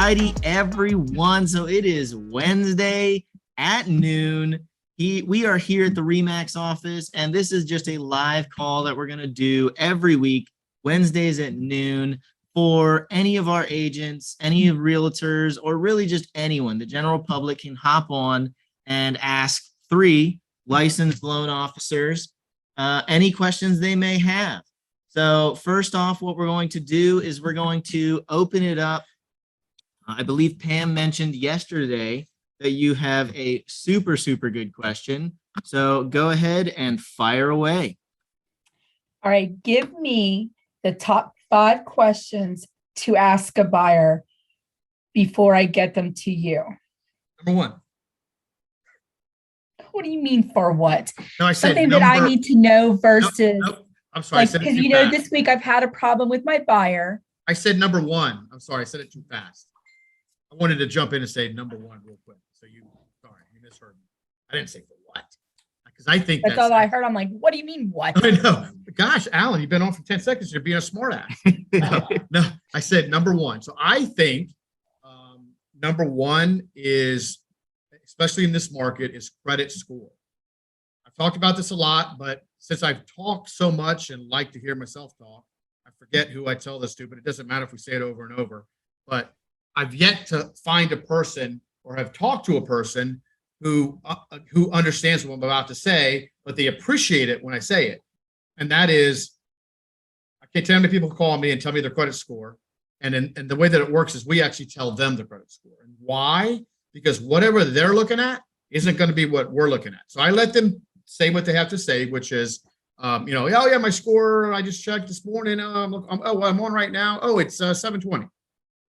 righty, everyone. So it is Wednesday at noon. We are here at the RE/MAX office, and this is just a live call that we're going to do every week, Wednesdays at noon, for any of our agents, any of realtors, or really just anyone. The general public can hop on and ask three licensed loan officers any questions they may have. So first off, what we're going to do is we're going to open it up. I believe Pam mentioned yesterday that you have a super good question. So go ahead and fire away. All right, give me the top 5 questions to ask a buyer before I get them to you. Number 1. What do you mean for what? No, I said something that I need to know versus Nope. I'm sorry. like, because this week I've had a problem with my buyer. I said number 1. I'm sorry, I said it too fast. I wanted to jump in and say number 1 real quick. So you misheard me. I didn't say for what. Because I think that's all I heard. I'm like, what do you mean what? I know. Gosh, Alan, you've been on for 10 seconds. You're being a smart ass. No, I said number 1. So I think number 1 is, especially in this market, is credit score. I've talked about this a lot, but since I've talked so much and like to hear myself talk, I forget who I tell this to, but it doesn't matter if we say it over and over. But I've yet to find a person or have talked to a person who understands what I'm about to say, but they appreciate it when I say it. And that is, I can't tell how many people call me and tell me their credit score. And the way that it works is we actually tell them the credit score. And why? Because whatever they're looking at isn't going to be what we're looking at. So I let them say what they have to say, which is, oh yeah, my score, I just checked this morning. I'm on right now. Oh, it's 720.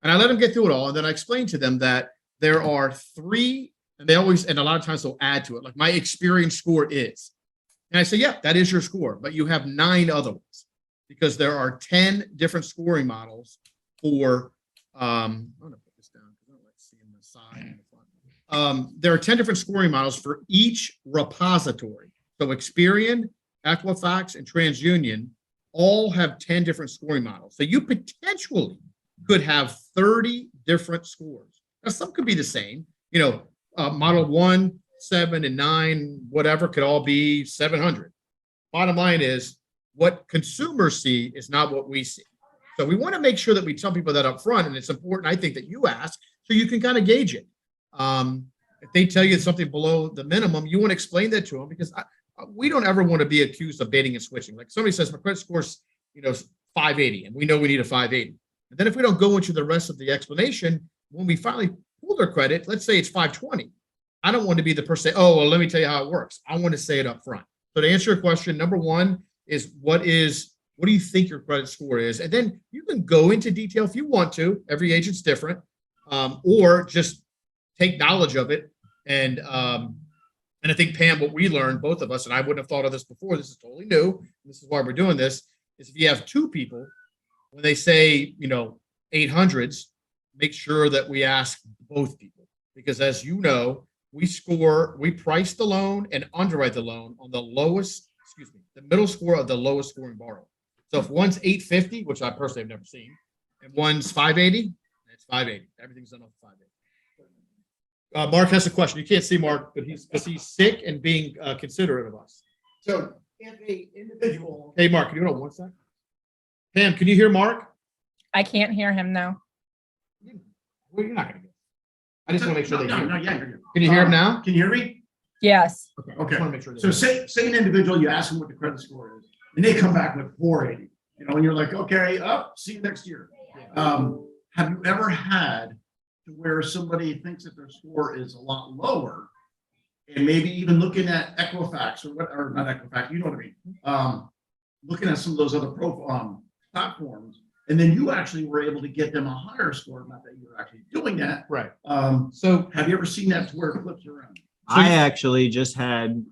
And I let them get through it all. And then I explain to them that there are 3, and a lot of times they'll add to it. Like, my experience score is, and I say, yeah, that is your score, but you have 9 other ones because there are 10 different scoring models for, I'm going to put this down because I don't like seeing the side and the front. There are 10 different scoring models for each repository. So Experian, Equifax, and TransUnion all have 10 different scoring models. So you potentially could have 30 different scores. Now, some could be the same. Model 1, 7, and 9, whatever, could all be 700. Bottom line is, what consumers see is not what we see. So we want to make sure that we tell people that up front, and it's important, I think, that you ask so you can kind of gauge it. If they tell you something below the minimum, you want to explain that to them, because we don't ever want to be accused of baiting and switching. Like, somebody says, my credit score's 580, and we know we need a 580. And then if we don't go into the rest of the explanation, when we finally pull their credit, let's say it's 520. I don't want to be the person say, oh, well, let me tell you how it works. I want to say it up front. So to answer your question, number 1 is what do you think your credit score is? And then you can go into detail if you want to. Every agent's different, or just take knowledge of it. And I think, Pam, what we learned, both of us, and I wouldn't have thought of this before, this is totally new, this is why we're doing this, is if you have 2 people, when they say, 800s, make sure that we ask both people. Because as you know, we price the loan and underwrite the loan on the middle score of the lowest scoring borrower. So if one's 850, which I personally have never seen, and one's 580, it's 580. Everything's done on 580. Mark has a question. You can't see Mark, but he's sick and being considerate of us. So if a individual, Hey, Mark, can you hold on one second? Pam, can you hear Mark? I can't hear him now. Well, you're not going to get it. I just want to make sure they hear. No, yeah, you're good. Can you hear him now? Can you hear me? Yes. Okay. Okay. I want to make sure. So say an individual, you ask them what the credit score is, and they come back with 480. And you're like, okay, see you next year. Have you ever had to where somebody thinks that their score is a lot lower, and maybe even looking at Equifax or not Equifax, you know what I mean? Looking at some of those other platforms, and then you actually were able to get them a higher score, not that you're actually doing that. Right. So have you ever seen that to where it flips around? I actually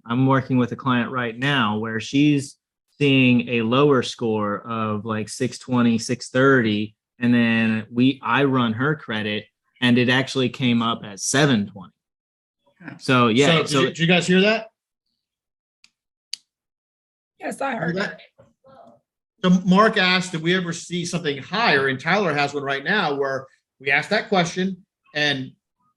I'm working with a client right now where she's seeing a lower score of like 620, 630. And then I run her credit and it actually came up at 720. Okay. So yeah. So did you guys hear that? Yes, I heard that. So Mark asked, did we ever see something higher? And Tyler has one right now where we ask that question. And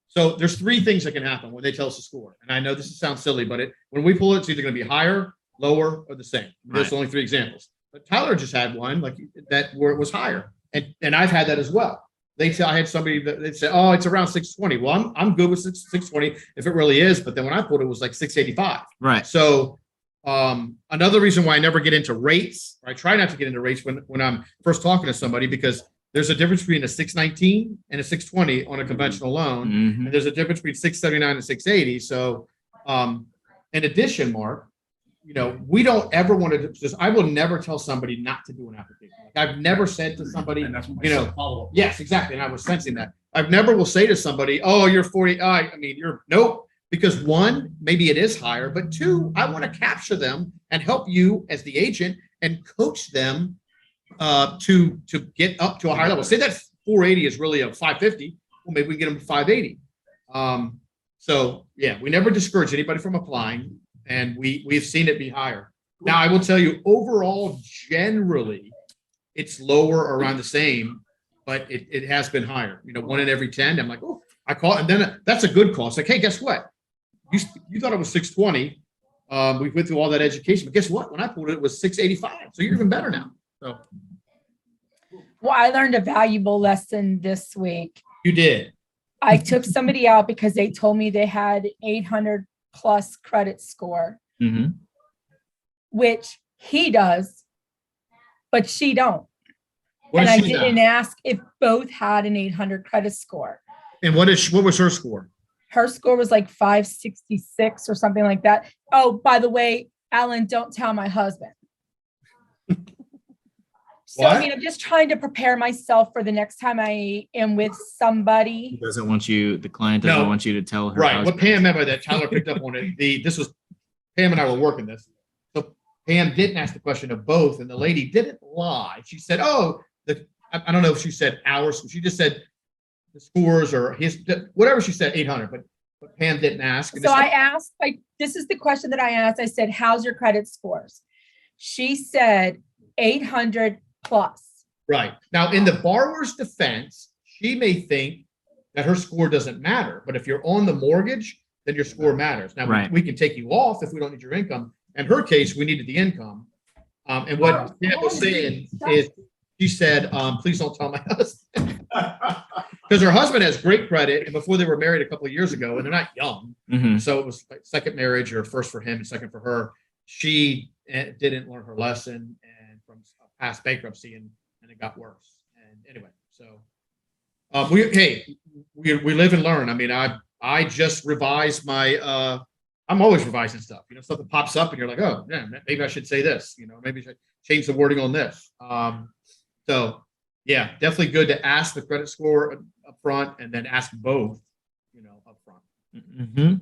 so there's three things that can happen when they tell us the score. And I know this sounds silly, but when we pull it, it's either going to be higher, lower, or the same. Those are Right. only three examples. But Tyler just had one like that where it was higher. And I've had that as well. I had somebody that they said, oh, it's around 620. Well, I'm good with 620 if it really is. But then when I pulled it, was like 685. Right. So another reason why I never get into rates, or I try not to get into rates when I'm first talking to somebody, because there's a difference between a 619 and a 620 on a conventional loan. Mhm. And there's a difference between 679 and 680. So in addition, Mark, we don't ever want to just, I will never tell somebody not to do an application. Like I've never said to somebody, And that's what follow up. yes, exactly. And I was sensing that. I've never will say to somebody, oh, you're 40. I mean, you're nope. Because one, maybe it is higher, but two, I want to capture them and help you as the agent and coach them to get up to a higher level. Say that 480 is really a 550. Well, maybe we get them to 580. So yeah, we never discourage anybody from applying, and we've seen it be higher. Now, I will tell you, overall, generally, it's lower or around the same, but it has been higher. 1 in every 10. I'm like, oh, I call it, and then that's a good call. It's like, hey, guess what? You thought it was 620. We went through all that education, but guess what? When I pulled it, it was 685. So you're even better now. So Well, I learned a valuable lesson this week. you did. I took somebody out because they told me they had 800 plus credit score, Mhm. which he does, but she don't. What And is I she now? didn't ask if both had an 800 credit score. And what was her score? Her score was like 566 or something like that. Oh, by the way, Alan, don't tell my husband. So, I What? mean, I'm just trying to prepare myself for the next time I am with He somebody. doesn't want you, the client doesn't No. want you to tell her. Right. What husband. Pam meant by that, Tyler picked up on it. This was Pam and I were working this. So Pam didn't ask the question of both, and the lady didn't lie. She said, "Oh, I don't know if she said ours. She just said the scores or whatever she said, 800." But Pam didn't ask. And So it's I like, asked, like, this is the question that I asked. I said, how's your credit scores? She said 800 plus. right now, in the borrower's defense, she may think that her score doesn't matter. But if you're on the mortgage, then your score matters. Now Right. we can take you off if we don't need your income. In her case, we needed the income. And what Pam was saying is, she said, please don't tell my husband. Because her husband has great credit, and before they were married a couple of years ago, and they're not young, Mhm. so it was like second marriage, or first for him and second for her. She didn't learn her lesson, and from past bankruptcy, and it got worse. And anyway, so we live and learn. I mean, I just revised my. I'm always revising stuff. Stuff that pops up, and you're like, oh, yeah, maybe I should say this. Maybe I should change the wording on this. So yeah, definitely good to ask the credit score up front, and then ask both, up front. Mhm.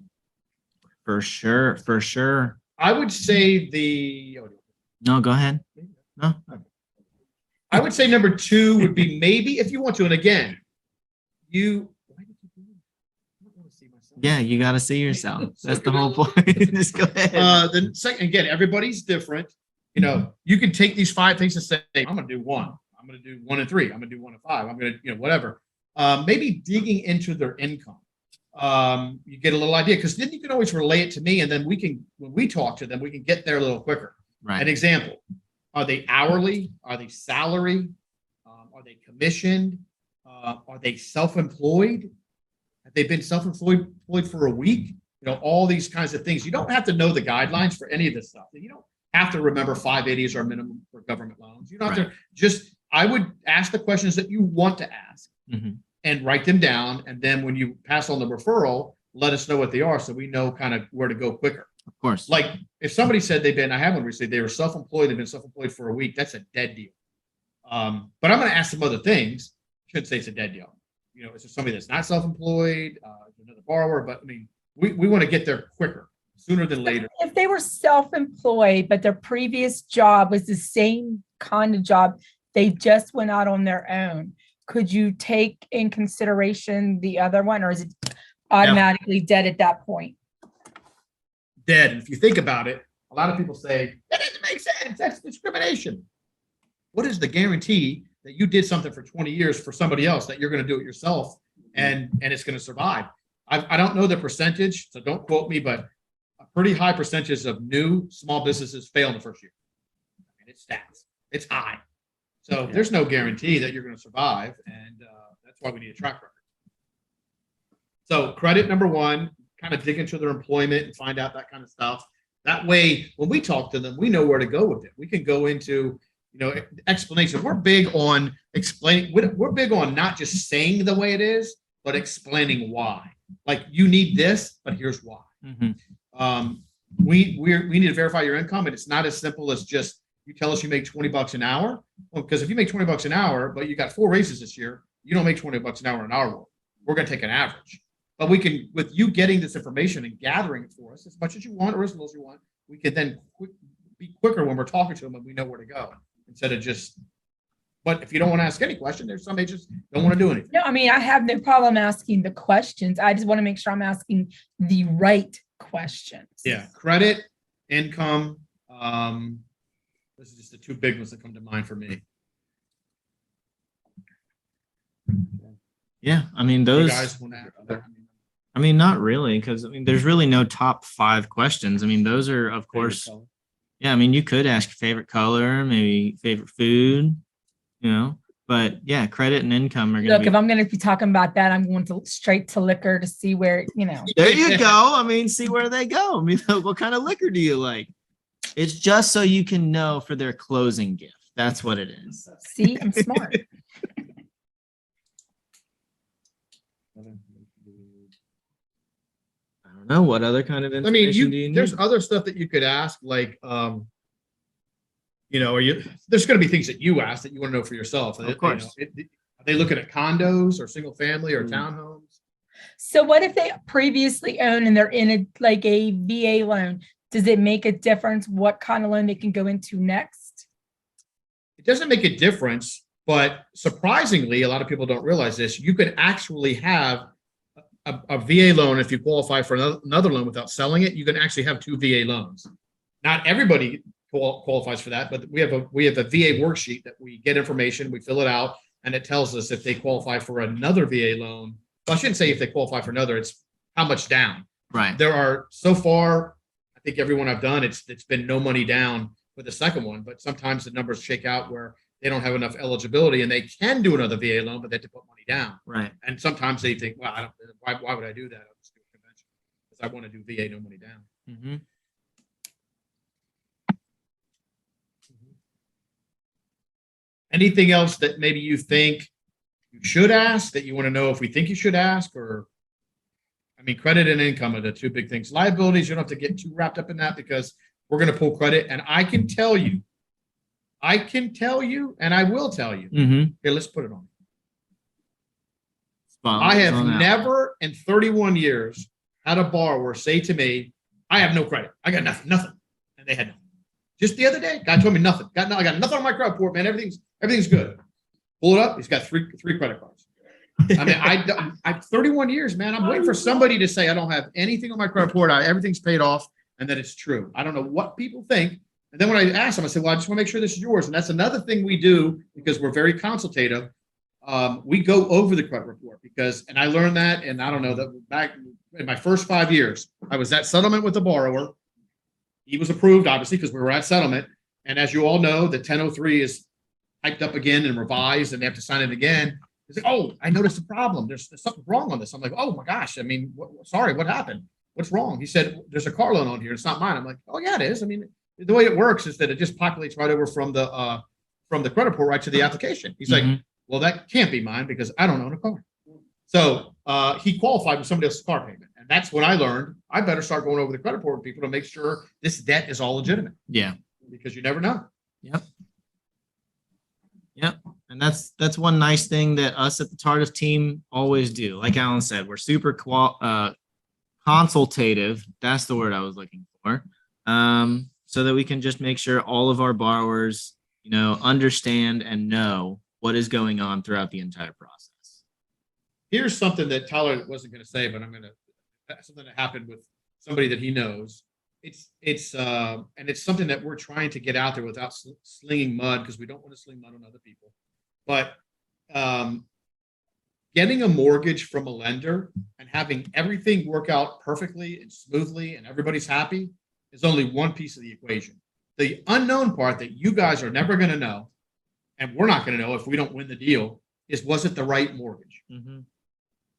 For sure. For sure. I would say No, go ahead. No. I would say number 2 would be maybe if you want to, and again, why did you do that? I don't want to see myself. Yeah, you got to see yourself. That's the whole point. Just go ahead. Then second, again, everybody's different. You can take these 5 things and say, I'm going to do 1. I'm going to do 1 and 3. I'm going to do 1 and 5. I'm going to, whatever. Maybe digging into their income. You get a little idea, because then you can always relay it to me, and then when we talk to them, we can get there a little quicker. Right. An example: are they hourly? Are they salary? Are they commissioned? Are they self-employed? Have they been self-employed for a week? All these kinds of things. You don't have to know the guidelines for any of this stuff. You don't have to remember 580 is our minimum for government loans. You don't have to I would ask the questions that you want to ask. Mhm. And write them down. And then when you pass on the referral, let us know what they are, so we know kind of where to go quicker. Of course. Like if somebody said I have one recently, they were self-employed, they've been self-employed for a week, that's a dead deal. But I'm going to ask some other things. I shouldn't say it's a dead deal. Is there somebody that's not self-employed, another borrower? But I mean, we want to get there quicker, sooner than later. If they were self-employed, but their previous job was the same kind of job, they just went out on their own, could you take in consideration the other one, or is it automatically dead at that point? Dead. And if you think about it, a lot of people say, that doesn't make sense. That's discrimination. What is the guarantee that you did something for 20 years for somebody else, that you're going to do it yourself and it's going to survive. I don't know the percentage, so don't quote me, but a pretty high percentage of new small businesses fail in the first year. And it's stats. It's high. So there's no guarantee that you're going to survive. And that's why we need a track record. So credit, number one, kind of dig into their employment and find out that kind of stuff. That way, when we talk to them, we know where to go with it. We can go into, explanation. We're big on explaining. We're big on not just saying the way it is, but explaining why. Like, you need this, but here's why. We need to verify your income, and it's not as simple as just you tell us you make $20 an hour. Well, because if you make $20 an hour, but you got 4 raises this year, you don't make $20 an hour in our world. We're going to take an average. But we can, with you getting this information and gathering it for us as much as you want or as little as you want, we can then be quicker when we're talking to them and we know where to go instead of just. But if you don't want to ask any question, there's some agents don't want to do anything. No, I mean, I have no problem asking the questions. I just want to make sure I'm asking the right questions. Yeah, credit, income. This is just the two big ones that come to mind for me. Yeah, I mean, You those. guys want to add other? I mean, not really, because I mean, there's really no top 5 questions. I mean, those are, of course, yeah. I mean, you could ask favorite color, maybe favorite food, but yeah, credit and income are going Look, to if I'm going to be talking about that, I'm going to straight to liquor to see where, There you go. I mean, see where they go. I mean, what kind of liquor do you like? It's just so you can know for their closing gift. That's what it is. see, I'm smart. I don't know what other kind of I mean, information do you there's need? other stuff that you could ask, like, are you? There's going to be things that you ask that you want to know for yourself. Of course. Are they looking at condos or single family or townhomes? So what if they previously own and they're in a VA loan? Does it make a difference what kind of loan they can go into next? It doesn't make a difference, but surprisingly, a lot of people don't realize this. You could actually have a VA loan if you qualify for another loan without selling it. You can actually have 2 VA loans. Not everybody qualifies for that, but we have a VA worksheet that we get information, we fill it out, and it tells us if they qualify for another VA loan. Well, I shouldn't say if they qualify for another, it's how much down. Right. There are, so far, I think everyone I've done, it's been no money down for the second one, but sometimes the numbers shake out where they don't have enough eligibility and they can do another VA loan, but they have to put money down. Right. And sometimes they think, well, why would I do that? I'll just do a convention because I want to do VA, no money down. Mm-hmm. Anything else that maybe you think you should ask, that you want to know if we think you should ask? Or, I mean, credit and income are the 2 big things. Liabilities, you don't have to get too wrapped up in that because we're going to pull credit. And I can tell you, and I will tell you. Mm-hmm. Here, let's put it on. Spot I have on that. never in 31 years had a borrower say to me, I have no credit. I got nothing. And they had nothing. Just the other day, guy told me nothing. I got nothing on my credit report, man. Everything's good. Pull it up. He's got three credit cards. I mean, I 31 years, man. I'm waiting for somebody to say I don't have anything on my credit report. Everything's paid off, and that it's true. I don't know what people think. And then when I asked them, I said, well, I just want to make sure this is yours. And that's another thing we do because we're very consultative. We go over the credit report and I learned that, and I don't know, that back in my first 5 years, I was at settlement with the borrower. He was approved, obviously, because we were at settlement. And as you all know, the 1003 is typed up again and revised, and they have to sign it again. He's like, oh, I noticed a problem. There's something wrong on this. I'm like, oh my gosh. I mean, sorry, what happened? What's wrong? He said, there's a car loan on here. It's not mine. I'm like, oh yeah, it is. I mean, the way it works is that it just populates right over from the credit report right to the application. He's like, well, that can't be mine because I don't own a car. So he qualified with somebody else's car payment. And that's when I learned I better start going over the credit report with people to make sure this debt is all legitimate. Yeah. Because you never know. Yep. And that's one nice thing that us at the Tardif team always do. Like Alan said, we're super consultative. That's the word I was looking for. So that we can just make sure all of our borrowers, understand and know what is going on throughout the entire process. Here's something that Tyler wasn't going to say, but something that happened with somebody that he knows. It's something that we're trying to get out there without slinging mud, because we don't want to sling mud on other people. But getting a mortgage from a lender and having everything work out perfectly and smoothly and everybody's happy is only one piece of the equation. The unknown part that you guys are never going to know, and we're not going to know if we don't win the deal, is was it the right mortgage? Mhm.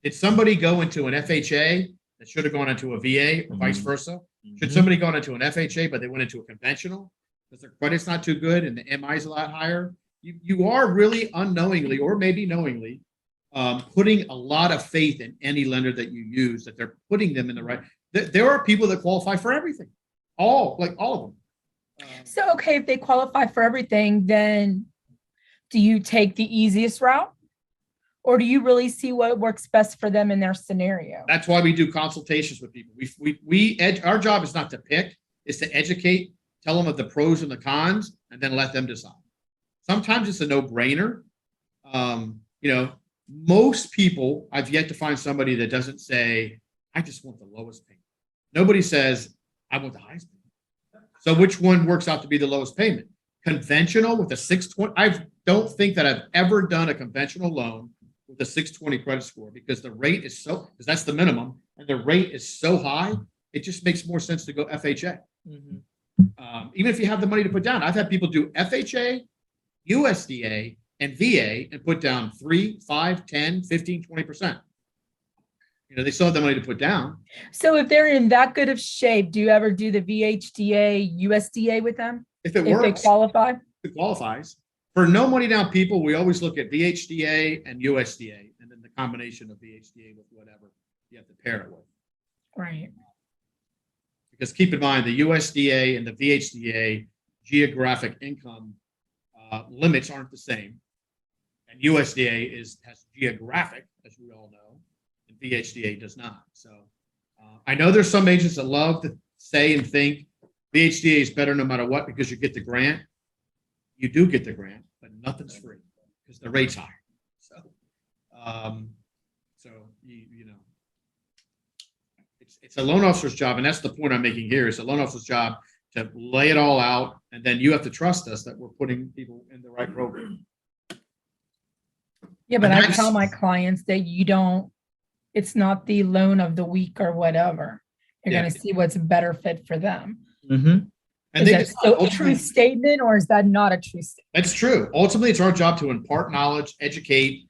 Did somebody go into an FHA that should have gone into a VA or vice Mhm. versa? Should Mhm. somebody gone into an FHA, but they went into a conventional because their credit's not too good and the MI is a lot higher? You are really unknowingly or maybe knowingly putting a lot of faith in any lender that you use, that they're putting them in the right. There are people that qualify for everything, all of them. So, okay, if they qualify for everything, then do you take the easiest route? Or do you really see what works best for them in their scenario? That's why we do consultations with people. Our job is not to pick, is to educate, tell them of the pros and the cons, and then let them decide. Sometimes it's a no-brainer. Most people, I've yet to find somebody that doesn't say, I just want the lowest payment. Nobody says, I want the highest payment. So which one works out to be the lowest payment? Conventional with a 620. I don't think that I've ever done a conventional loan with a 620 credit score because the rate is because that's the minimum, and the rate is so high, it just makes more sense to go FHA. Mhm. Even if you have the money to put down. I've had people do FHA, USDA, and VA and put down 3, 5, 10, 15, 20%. They still have the money to put down. So if they're in that good of shape, do you ever do the VHDA, USDA with them? If it If they works, qualify? it qualifies. For no money down people, we always look at VHDA and USDA, and then the combination of VHDA with whatever you have to pair it with. Right. Because keep in mind, the USDA and the VHDA geographic income limits aren't the same. And USDA has geographic, as we all know, and VHDA does not. So I know there's some agents that love to say and think VHDA is better no matter what because you get the grant. You do get the grant, but nothing's free because the rate's high. So, it's a loan officer's job, and that's the point I'm making here. It's a loan officer's job to lay it all out, and then you have to trust us that we're putting people in the right program. Yeah, but And I that's- tell my clients that it's not the loan of the week or whatever. You're Yeah. going to see what's a better fit for them. Mhm. And Is they that decide. still a true Ultimately, statement or is that not a true statement? that's true. Ultimately, it's our job to impart knowledge, educate,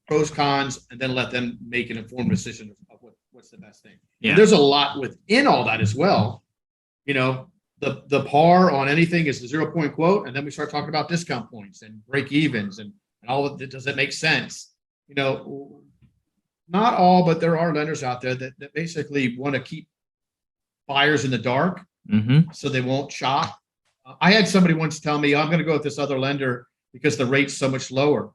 pros, cons, and then let them make an informed decision of what's the best thing. Yeah. And there's a lot within all that as well. The par on anything is the 0-point quote, and then we start talking about discount points and break evens and all of it. Does it make sense? Not all, but there are lenders out there that basically want to keep buyers in the dark Mhm. so they won't shop. I had somebody once tell me, I'm going to go with this other lender because the rate's so much lower.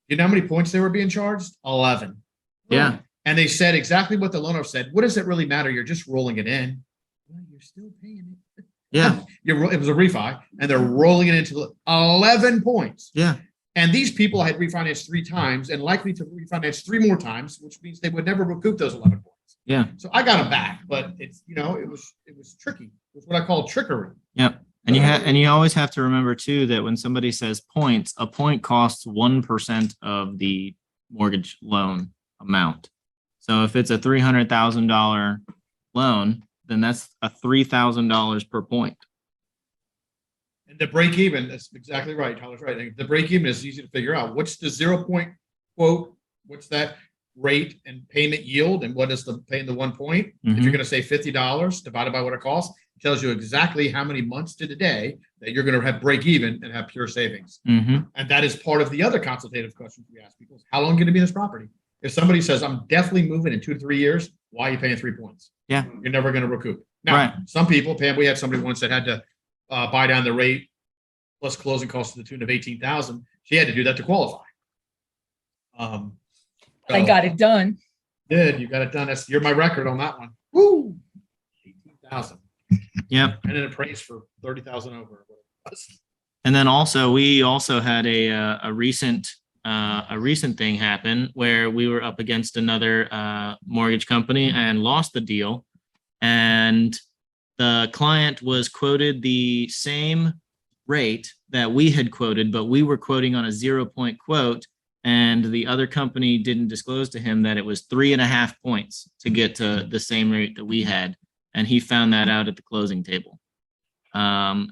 You know how many points they were being charged? 11. Yeah. And they said exactly what the loan officer said. What does it really matter? You're just rolling it in. Well, you're still paying it. Yeah. It was a refi, and they're rolling it into 11 points. Yeah. And these people had refinanced 3 times and likely to refinance 3 more times, which means they would never recoup those 11 points. Yeah. So I got them back, but it was tricky. It was what I call trickery. Yep. And you always have to remember too that when somebody says points, a point costs 1% of the mortgage loan amount. So if it's a $300,000 loan, then that's a $3,000 per point. And the break even, that's exactly right. Tyler's right. The break even is easy to figure out. What's the 0-point quote? What's that rate and payment yield? And what is the paying the 1 point? If you're going to say $50 divided by what it costs, it tells you exactly how many months to the day that you're going to have break even and have pure savings. Mhm. And that is part of the other consultative questions we ask people. How long are you going to be in this property? If somebody says, I'm definitely moving in 2 to 3 years, why are you paying 3 points? Yeah. You're never going to recoup. Now, Right. some people, Pam, we had somebody once that had to buy down the rate plus closing costs to the tune of 18,000. She had to do that to qualify. I so- got it done. Did you got it done? You're my record on that one. Woo! 18,000. Yep. And then it praised for 30,000 over. And then we also had a recent thing happen where we were up against another mortgage company and lost the deal. And the client was quoted the same rate that we had quoted, but we were quoting on a 0 point quote. And the other company didn't disclose to him that it was 3.5 points to get to the same rate that we had. And he found that out at the closing table. That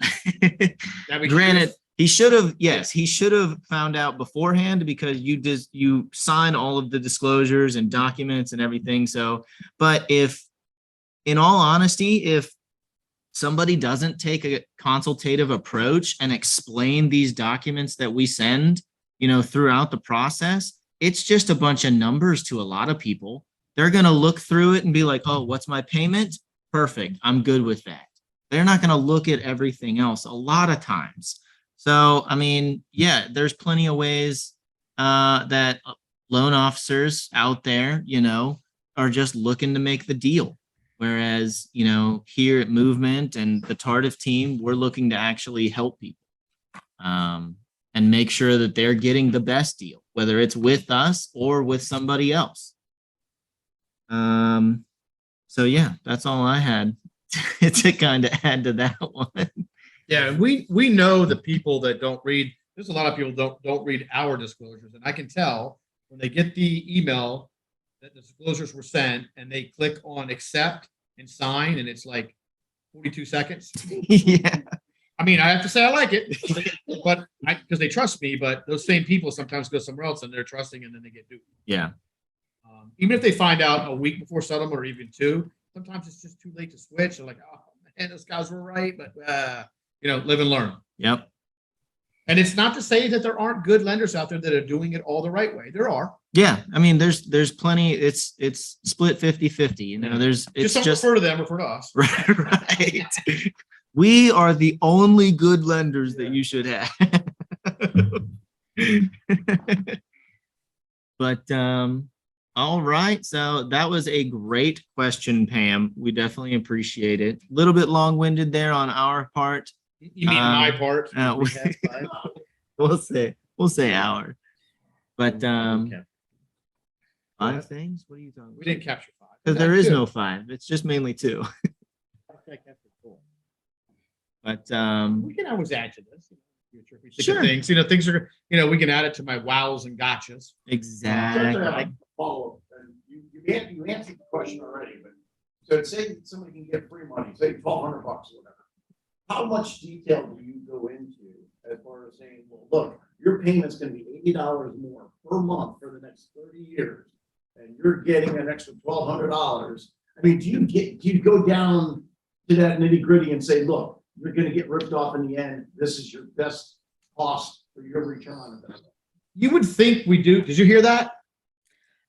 we Granted, choose- he should have, yes, he should have found out beforehand because you sign all of the disclosures and documents and everything. So, but if, in all honesty, if somebody doesn't take a consultative approach and explain these documents that we send, throughout the process, it's just a bunch of numbers to a lot of people. They're going to look through it and be like, oh, what's my payment? Perfect. I'm good with that. They're not going to look at everything else a lot of times. So, I mean, yeah, there's plenty of ways that loan officers out there, are just looking to make the deal. Whereas, here at Movement and the Tardif team, we're looking to actually help people. And make sure that they're getting the best deal, whether it's with us or with somebody else. So yeah, that's all I had to kind of add to that one. Yeah, and we know the people that don't read. There's a lot of people don't read our disclosures, and I can tell when they get the email that the disclosures were sent and they click on accept and sign, and it's like 42 seconds. Yeah. I mean, I have to say I like it, but because they trust me. But those same people sometimes go somewhere else and they're trusting, and then they get duped. Yeah. Even if they find out a week before settlement or even 2, sometimes it's just too late to switch. They're like, oh man, those guys were right, but live and learn. Yep. And it's not to say that there aren't good lenders out there that are doing it all the right way. There are. Yeah. I mean, there's plenty. It's split 50-50. It's Just don't refer to them, refer to us. right. We are the only good lenders that you should have. But all right. So that was a great question, Pam. We definitely appreciate it. A little bit long-winded there on our part. You mean my part? We'll say our. But 5 things? What are you talking about? We didn't capture 5. Because there is no 5. It's just mainly 2. But we can always add to this. Sure. Things, things are, we can add it to my wows and gotchas. exactly. Follow up. And you answered the question already, but so say somebody can get free money, say $1,200 or whatever. How much detail do you go into as far as saying, well, look, your payment's going to be $80 more per month for the next 30 years, and you're getting an extra $1,200? I mean, do you go down to that nitty gritty and say, look, you're going to get ripped off in the end. This is your best cost for your return on investment. You would think we do. Did you hear that?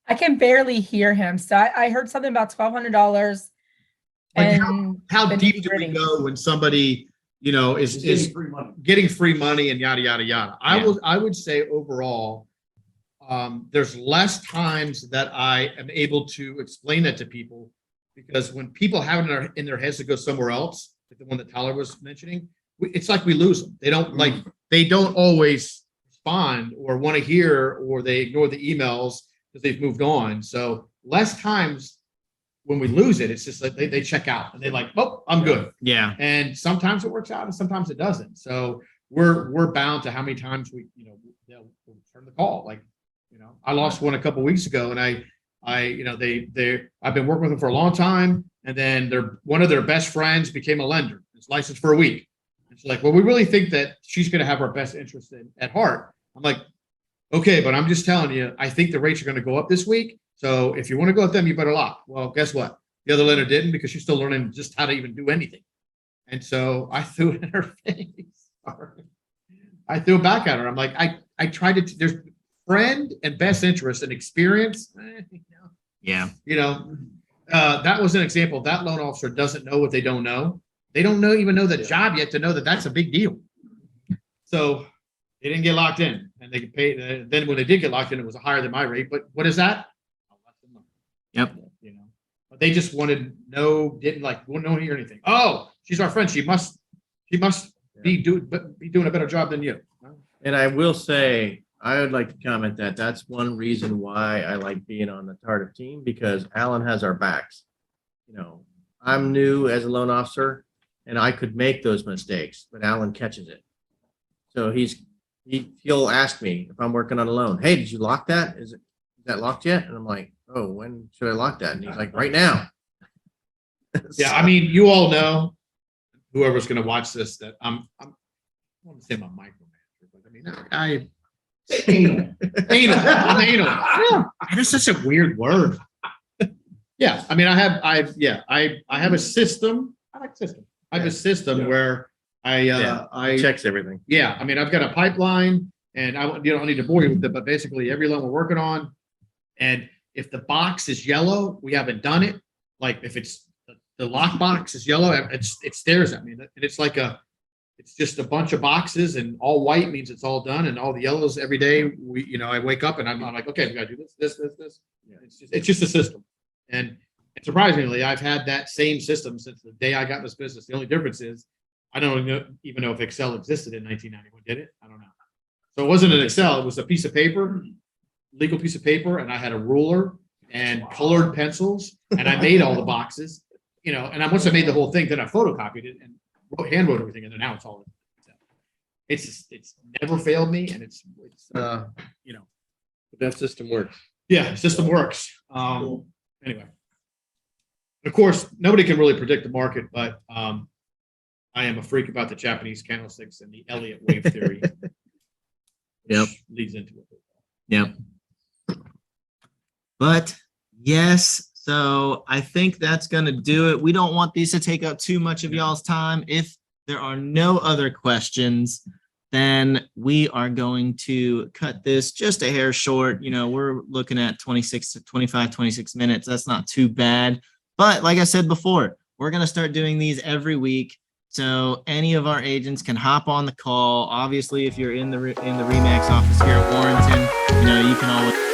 I can barely hear him. So I heard something about $1,200. Like And How the deep do we nitty-gritty. go when somebody, It's is getting free money. getting free money and yada yada yada? Yeah. I would say overall, there's less times that I am able to explain that to people, because when people have it in their heads to go somewhere else, like the one that Tyler was mentioning, it's like we lose them. They don't always respond or want to hear, or they ignore the emails because they've moved on. So less times when we lose it, it's just like they check out and they're like, oh, I'm good. Yeah. And sometimes it works out and sometimes it doesn't. So we're bound to how many times they'll return the call. Like, I lost one a couple of weeks ago, and I've been working with them for a long time, and then one of their best friends became a lender. It's licensed for a week. And she's like, well, we really think that she's going to have our best interest at heart. I'm like, okay, but I'm just telling you, I think the rates are going to go up this week. So if you want to go with them, you better lock. Well, guess what? The other lender didn't, because she's still learning just how to even do anything. And so I threw it in her face. I threw it back at her. I'm like, I tried to, there's friend and best interest and experience. Yeah. That was an example. That loan officer doesn't know what they don't know. They don't even know the job yet to know that that's a big deal. So they didn't get locked in, and they could pay. Then when they did get locked in, it was higher than my rate. But what is that? Yep. But they just didn't want to hear anything. Oh, she's our friend. She must be doing a better job than you. And I will say, I would like to comment that that's one reason why I like being on the Tardif team, because Alan has our backs. I'm new as a loan officer, and I could make those mistakes, but Alan catches it. So he'll ask me if I'm working on a loan. Hey, did you lock that? Is that locked yet? And I'm like, oh, when should I lock that? And he's like, right now. Yeah, I mean, you all know, whoever's gonna watch this, that I want to say I'm a micromanager, but I mean, Anal. I'm anal. Yeah, that's such a weird word. Yeah, I mean, I have a system. I like system. I have a system where I Checks everything. yeah, I mean, I've got a pipeline, and I don't need to bore you with it, but basically every loan we're working on, and if the box is yellow, we haven't done it. Like if it's the lock box is yellow, it stares at me, and it's just a bunch of boxes, and all white means it's all done, and all the yellows every day. I wake up and I'm like, okay, we gotta do this. Yeah, it's just a system, and surprisingly, I've had that same system since the day I got in this business. The only difference is I don't even know if Excel existed in 1991. Did it? I don't know. So it wasn't an Excel. It was a piece of paper, legal piece of paper, and I had a ruler and colored pencils, and I made all the boxes. And once I made the whole thing, then I photocopied it and hand wrote everything, and then now it's all. It's never failed me, and it's But that system works. yeah, the system works. Anyway, of course, nobody can really predict the market, but I am a freak about the Japanese candlesticks and the Elliott wave theory. Yep. which leads into it. Yep. But yes, so I think that's going to do it. We don't want these to take up too much of y'all's time. If there are no other questions, then we are going to cut this just a hair short. We're looking at 26 minutes. That's not too bad. But like I said before, we're going to start doing these every week. So any of our agents can hop on the call. Obviously, if you're in the RE/MAX office here at Warrenton, you can always